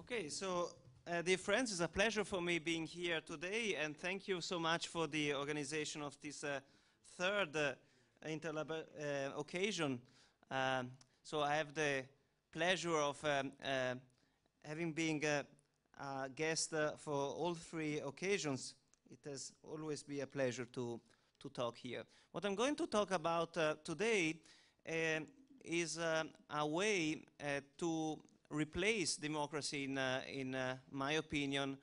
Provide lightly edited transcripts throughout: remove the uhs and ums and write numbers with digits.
Okay, so dear friends, it's a pleasure for me being here today, and thank you so much for the organization of this third occasion. So I have the pleasure of having been a guest for all three occasions. It has always been a pleasure to talk here. What I'm going to talk about today is a way to replace democracy in my opinion,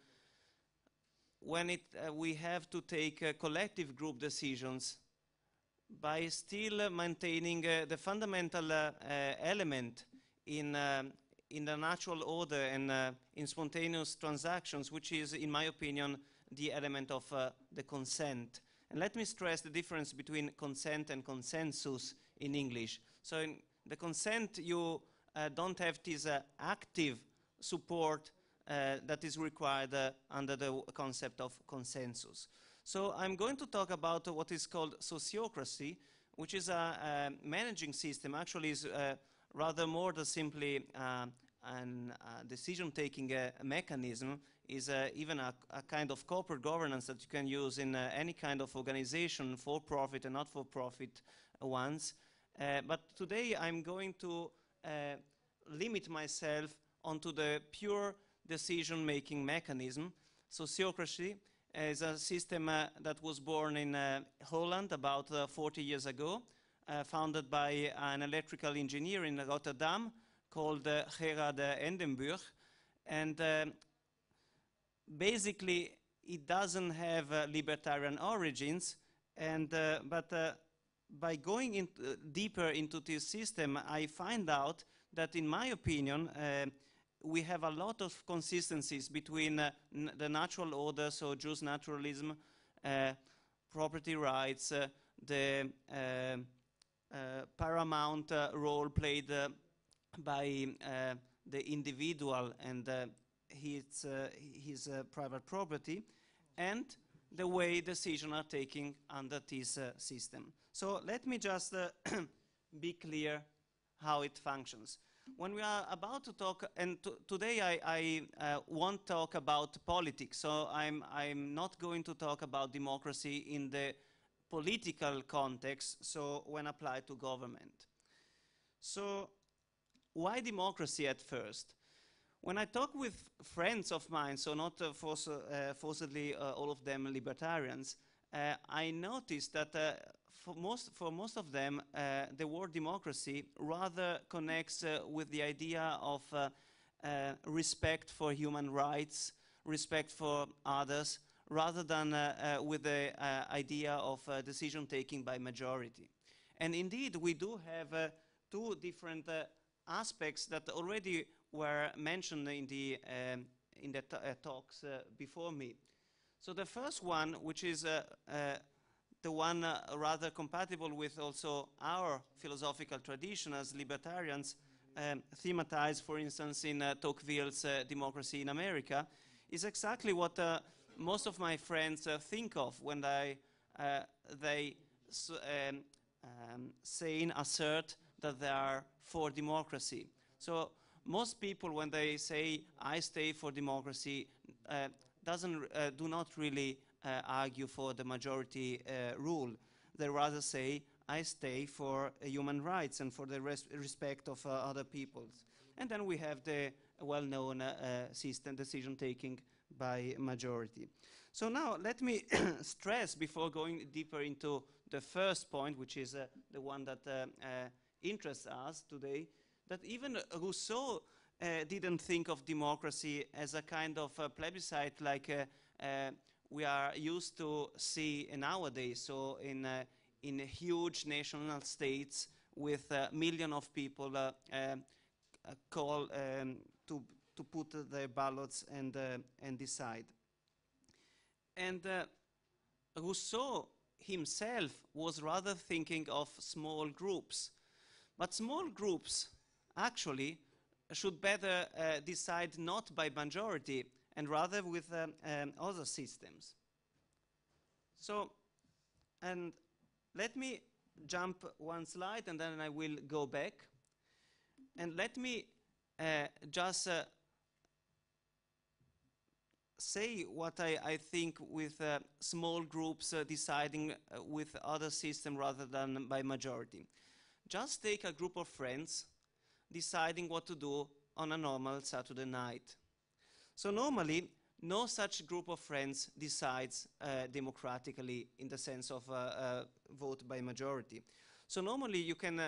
when we have to take collective group decisions by still maintaining the fundamental element in the natural order and in spontaneous transactions, which is, in my opinion, the element of the consent. And let me stress the difference between consent and consensus in English. So in the consent, you don't have this active support that is required under the concept of consensus. So I'm going to talk about what is called sociocracy, which is a managing system. Actually is rather more than simply a decision-taking mechanism, is even a kind of corporate governance that you can use in any kind of organization, for-profit and not-for-profit ones. But today I'm going to limit myself onto the pure decision-making mechanism. Sociocracy is a system that was born in Holland about 40 years ago, founded by an electrical engineer in Rotterdam called Gerard Endenburg. And basically, it doesn't have libertarian origins, and but by going deeper into this system, I find out that, in my opinion, we have a lot of consistencies between the natural order, so Jews naturalism, property rights, the paramount role played by the individual and his private property, and the way decisions are taken under this system. So let me just be clear how it functions. When we are about to talk, and today I won't talk about politics, so I'm not going to talk about democracy in the political context, so when applied to government. So why democracy at first? When I talk with friends of mine, so not forcibly all of them libertarians, I noticed that for most of them, the word democracy rather connects with the idea of respect for human rights, respect for others, rather than with the idea of decision-taking by majority. And indeed, we do have two different aspects that already were mentioned in the talks before me. So the first one, which is the one rather compatible with also our philosophical tradition as libertarians, thematized, for instance, in Tocqueville's Democracy in America, is exactly what most of my friends think of when they assert that they are for democracy. So most people, when they say, I stay for democracy, do not really argue for the majority rule. They rather say, I stay for human rights and for the respect of other peoples. And then we have the well-known system, decision-taking by majority. So now let me stress, before going deeper into the first point, which is the one that interests us today, that even Rousseau didn't think of democracy as a kind of plebiscite like we are used to see nowadays, so in huge national states with millions of people call to put their ballots and decide. And Rousseau himself was rather thinking of small groups. But small groups actually should better decide not by majority and rather with other systems. So, and let me jump one slide and then I will go back. And let me just say what I think with small groups deciding with other system rather than by majority. Just take a group of friends deciding what to do on a normal Saturday night. So normally, no such group of friends decides democratically in the sense of vote by majority. So normally you can,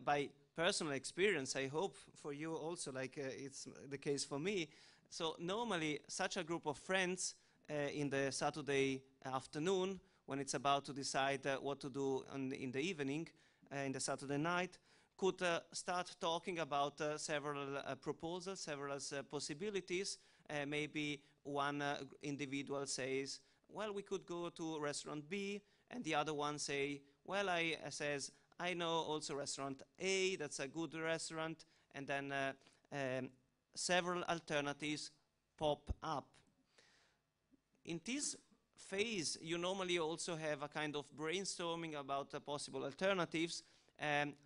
by personal experience, I hope for you also, like it's the case for me, so normally such a group of friends in the Saturday afternoon, when it's about to decide what to do in the evening, in the Saturday night, could start talking about several proposals, several possibilities. Maybe one individual says, well, we could go to restaurant B, and the other one says, I know also restaurant A, that's a good restaurant, and then several alternatives pop up. In this phase, you normally also have a kind of brainstorming about the possible alternatives.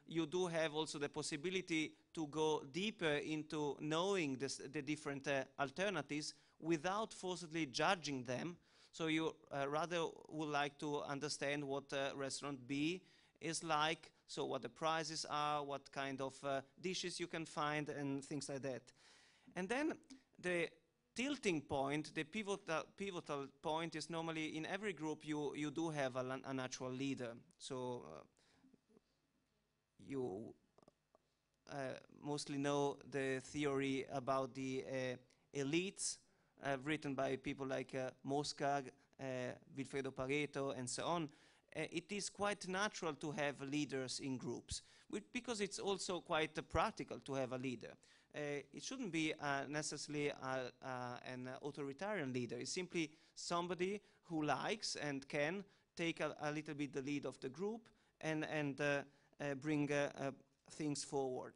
You do have also the possibility to go deeper into knowing the different alternatives without forcibly judging them. So you rather would like to understand what restaurant B is like, so what the prices are, what kind of dishes you can find, and things like that. And then the tilting point, the pivotal point is normally in every group you do have a natural leader. So you mostly know the theory about the elites written by people like Mosca, Vilfredo Pareto, and so on. It is quite natural to have leaders in groups, because it's also quite practical to have a leader. It shouldn't be necessarily an authoritarian leader. It's simply somebody who likes and can take a little bit the lead of the group and bring things forward.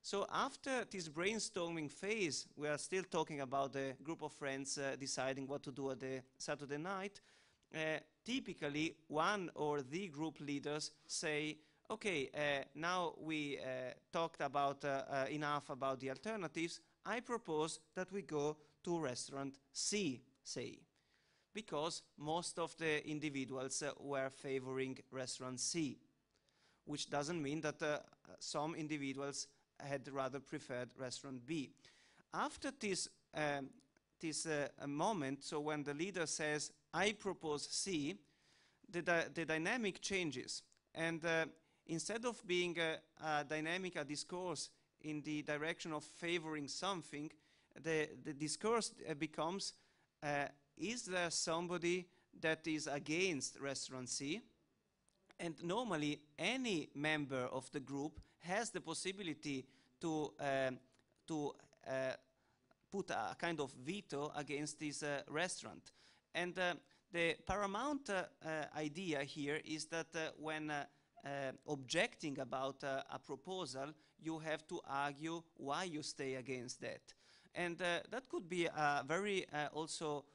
So after this brainstorming phase, we are still talking about the group of friends deciding what to do at the Saturday night. Typically, one or the group leaders say, okay, now we talked about enough about the alternatives. I propose that we go to restaurant C, say, because most of the individuals were favoring restaurant C, which doesn't mean that some individuals had rather preferred restaurant B. After this moment, so when the leader says, I propose C, the dynamic changes. And instead of being a dynamic, a discourse in the direction of favoring something, the discourse becomes, is there somebody that is against restaurant C? And normally, any member of the group has the possibility to put a kind of veto against this restaurant. And the paramount idea here is that when objecting about a proposal, you have to argue why you stay against that. And that could be a very also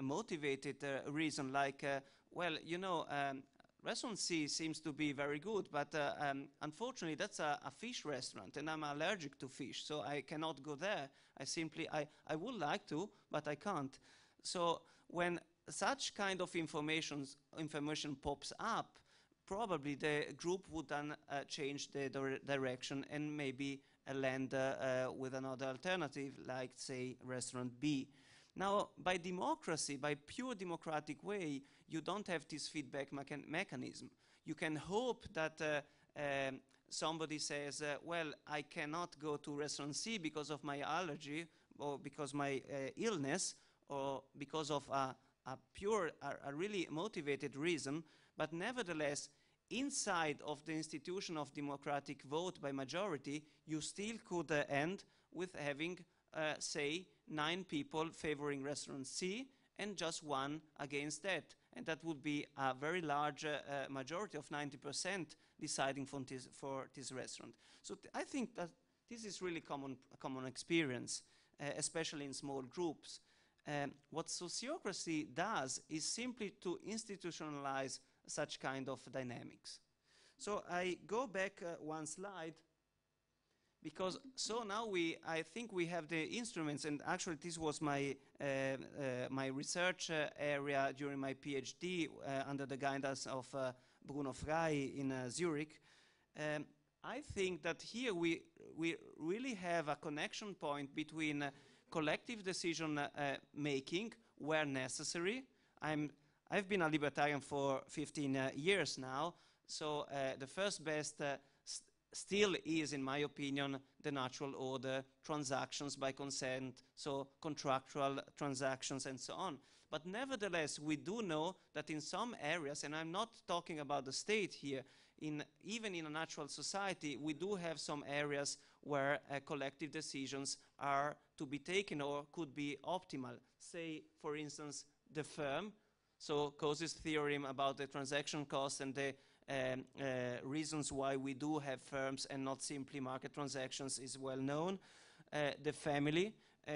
motivated reason, like, well, you know, restaurant C seems to be very good, but unfortunately that's a fish restaurant and I'm allergic to fish, so I cannot go there. I would like to, but I can't. So when such kind of information pops up, probably the group would then change the direction and maybe land with another alternative, like say restaurant B. Now, by democracy, by pure democratic way, you don't have this feedback mechanism. You can hope that somebody says, well, I cannot go to restaurant C because of my allergy, or because my illness, or because of a really motivated reason, but nevertheless, inside of the institution of democratic vote by majority, you still could end with having, say, 9 people favoring restaurant C and just 1 against that. And that would be a very large majority of 90% deciding for this restaurant. So I think that this is really common experience, especially in small groups. What sociocracy does is simply to institutionalize such kind of dynamics. So I go back one slide Because so now I think we have the instruments, and actually this was my my research area during my PhD under the guidance of Bruno Frey in Zurich. I think that here we really have a connection point between collective decision making where necessary. I've been a libertarian for 15 years now, so the first best still is, in my opinion, the natural order, transactions by consent, so contractual transactions and so on. But nevertheless, we do know that in some areas, and I'm not talking about the state here, even in a natural society, we do have some areas where collective decisions are to be taken or could be optimal. Say, for instance, the firm. So Cose's theorem about the transaction costs and the reasons why we do have firms and not simply market transactions is well known. The family,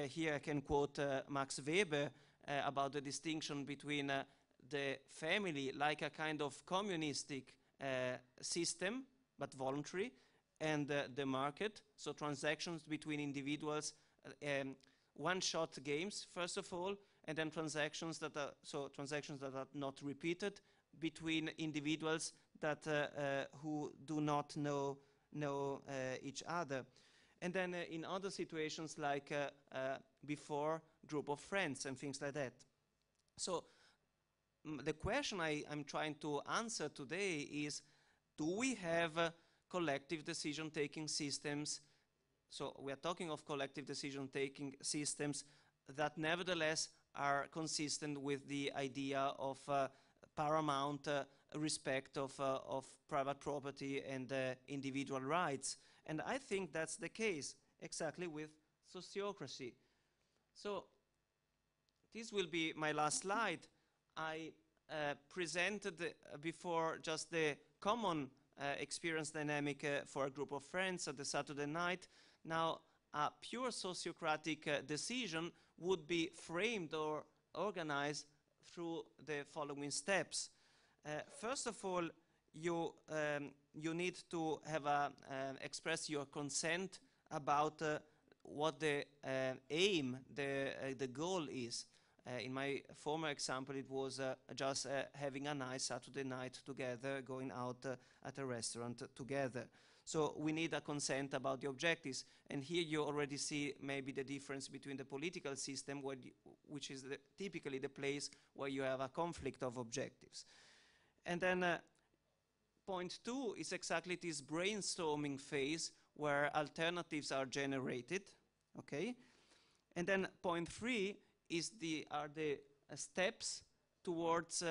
here I can quote Max Weber about the distinction between the family like a kind of communistic system, but voluntary, and the market, so transactions between individuals, one-shot games, first of all, and then transactions that are not repeated between individuals that who do not know each other. And then in other situations like before, group of friends and things like that. So the question I'm trying to answer today is, do we have collective decision-taking systems? So we are talking of collective decision-taking systems that nevertheless are consistent with the idea of paramount respect of private property and individual rights. And I think that's the case exactly with sociocracy. So this will be my last slide. I presented before just the common experience dynamic for a group of friends at the Saturday night. Now, a pure sociocratic decision would be framed or organized through the following steps. First of all, you need to have express your consent about what the aim, the goal is. In my former example, it was just having a nice Saturday night together, going out at a restaurant together. So we need a consent about the objectives. And here you already see maybe the difference between the political system, which is typically the place where you have a conflict of objectives. And then point 2 is exactly this brainstorming phase where alternatives are generated. Okay? And then point 3 are the steps towards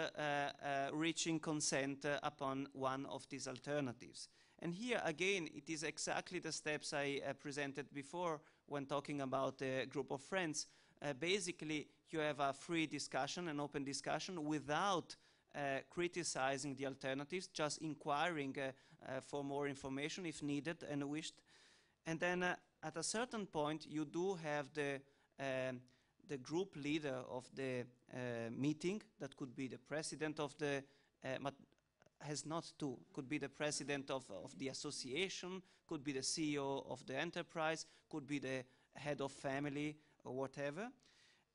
reaching consent upon one of these alternatives. And here again, it is exactly the steps I presented before when talking about a group of friends. Basically, you have a free discussion, an open discussion, without criticizing the alternatives, just inquiring for more information if needed and wished. And then at a certain point, you do have the group leader of the meeting. That could be the president of the, has not to, could be the president of the association, could be the CEO of the enterprise, could be the head of family or whatever.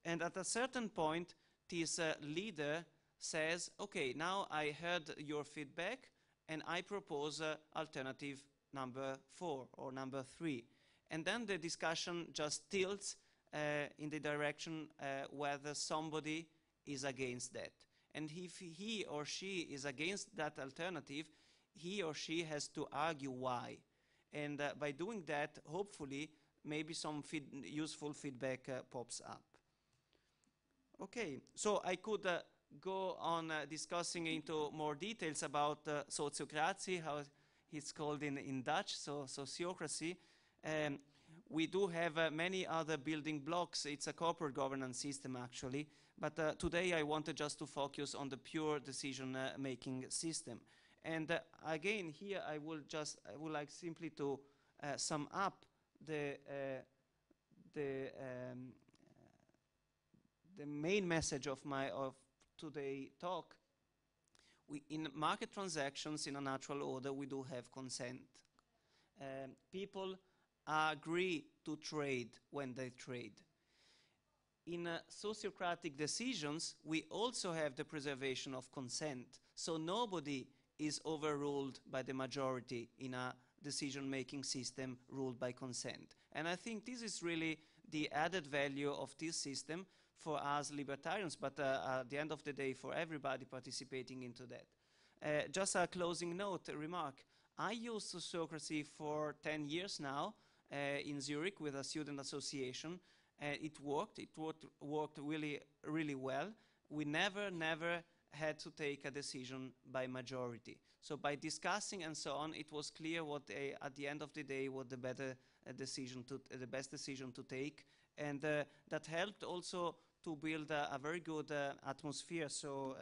And at a certain point, this leader says, okay, now I heard your feedback and I propose alternative number 4 or number 3. And then the discussion just tilts in the direction whether somebody is against that. And if he or she is against that alternative, he or she has to argue why. And by doing that, hopefully, maybe some useful feedback pops up. Okay, so I could go on discussing into more details about Sociocracy, how it's called in Dutch, so Sociocracy. We do have many other building blocks. It's a corporate governance system, actually. But today I wanted just to focus on the pure decision-making system. And again, here I would like simply to sum up the main message of today's talk. In market transactions in a natural order, we do have consent. People agree to trade when they trade. In sociocratic decisions, we also have the preservation of consent. So nobody is overruled by the majority in a decision-making system ruled by consent. And I think this is really the added value of this system for us libertarians, but at the end of the day, for everybody participating into that. Just a closing note, a remark. I used Sociocracy for 10 years now in Zurich with a student association. It worked really, really well. We never had to take a decision by majority. So by discussing and so on, it was clear what at the end of the day what the better decision to, the best decision to take. And that helped also to build a very good atmosphere, so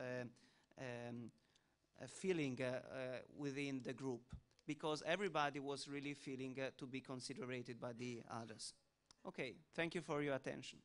a feeling within the group, because everybody was really feeling to be considered by the others. Okay, thank you for your attention.